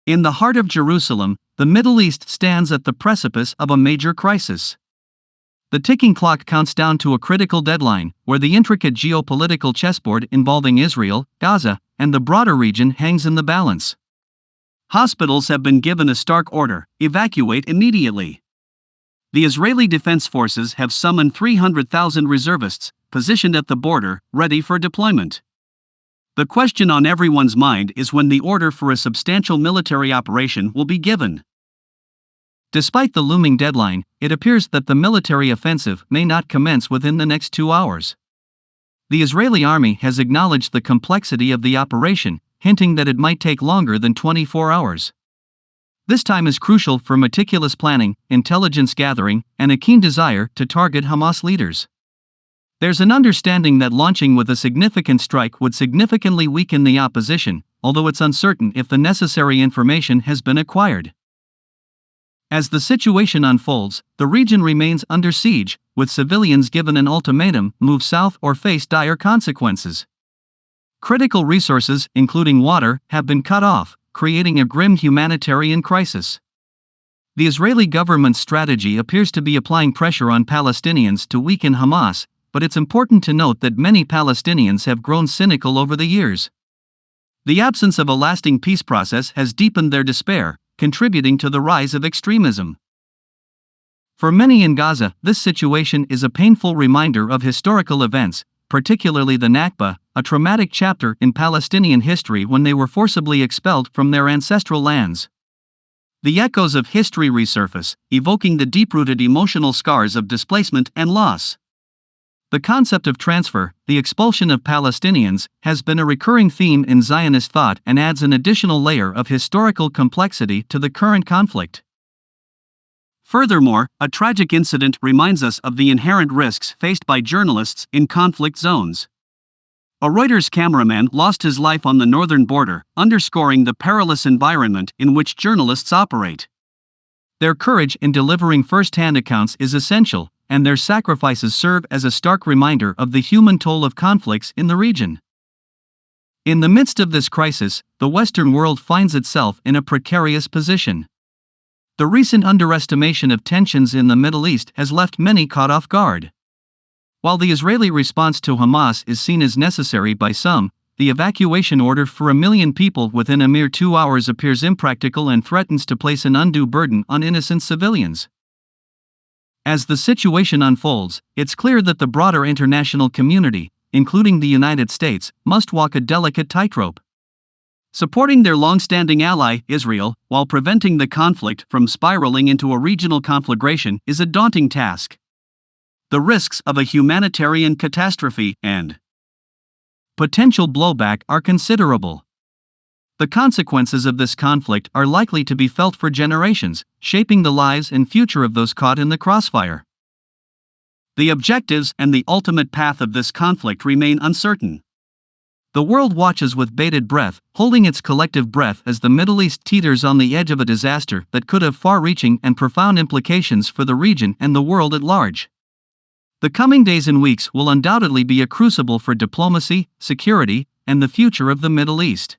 In the heart of Jerusalem, the Middle East stands at the precipice of a major crisis. The ticking clock counts down to a critical deadline, where the intricate geopolitical chessboard involving Israel, Gaza, and the broader region hangs in the balance. Hospitals have been given a stark order: evacuate immediately. The Israeli Defense Forces have summoned 300,000 reservists, positioned at the border, ready for deployment. The question on everyone's mind is when the order for a substantial military operation will be given. Despite the looming deadline, it appears that the military offensive may not commence within the next 2 hours. The Israeli army has acknowledged the complexity of the operation, hinting that it might take longer than 24 hours. This time is crucial for meticulous planning, intelligence gathering, and a keen desire to target Hamas leaders. There's an understanding that launching with a significant strike would significantly weaken the opposition, although it's uncertain if the necessary information has been acquired. As the situation unfolds, the region remains under siege, with civilians given an ultimatum: move south or face dire consequences. Critical resources, including water, have been cut off, creating a grim humanitarian crisis. The Israeli government's strategy appears to be applying pressure on Palestinians to weaken Hamas, but it's important to note that many Palestinians have grown cynical over the years. The absence of a lasting peace process has deepened their despair, contributing to the rise of extremism. For many in Gaza, this situation is a painful reminder of historical events, particularly the Nakba, a traumatic chapter in Palestinian history when they were forcibly expelled from their ancestral lands. The echoes of history resurface, evoking the deep-rooted emotional scars of displacement and loss. The concept of transfer, the expulsion of Palestinians, has been a recurring theme in Zionist thought and adds an additional layer of historical complexity to the current conflict. Furthermore, a tragic incident reminds us of the inherent risks faced by journalists in conflict zones. A Reuters cameraman lost his life on the northern border, underscoring the perilous environment in which journalists operate. Their courage in delivering first-hand accounts is essential, and their sacrifices serve as a stark reminder of the human toll of conflicts in the region. In the midst of this crisis, the Western world finds itself in a precarious position. The recent underestimation of tensions in the Middle East has left many caught off guard. While the Israeli response to Hamas is seen as necessary by some, the evacuation order for 1 million people within a mere 2 hours appears impractical and threatens to place an undue burden on innocent civilians. As the situation unfolds, it's clear that the broader international community, including the United States, must walk a delicate tightrope. Supporting their long-standing ally, Israel, while preventing the conflict from spiraling into a regional conflagration is a daunting task. The risks of a humanitarian catastrophe and potential blowback are considerable. The consequences of this conflict are likely to be felt for generations, shaping the lives and future of those caught in the crossfire. The objectives and the ultimate path of this conflict remain uncertain. The world watches with bated breath, holding its collective breath as the Middle East teeters on the edge of a disaster that could have far-reaching and profound implications for the region and the world at large. The coming days and weeks will undoubtedly be a crucible for diplomacy, security, and the future of the Middle East.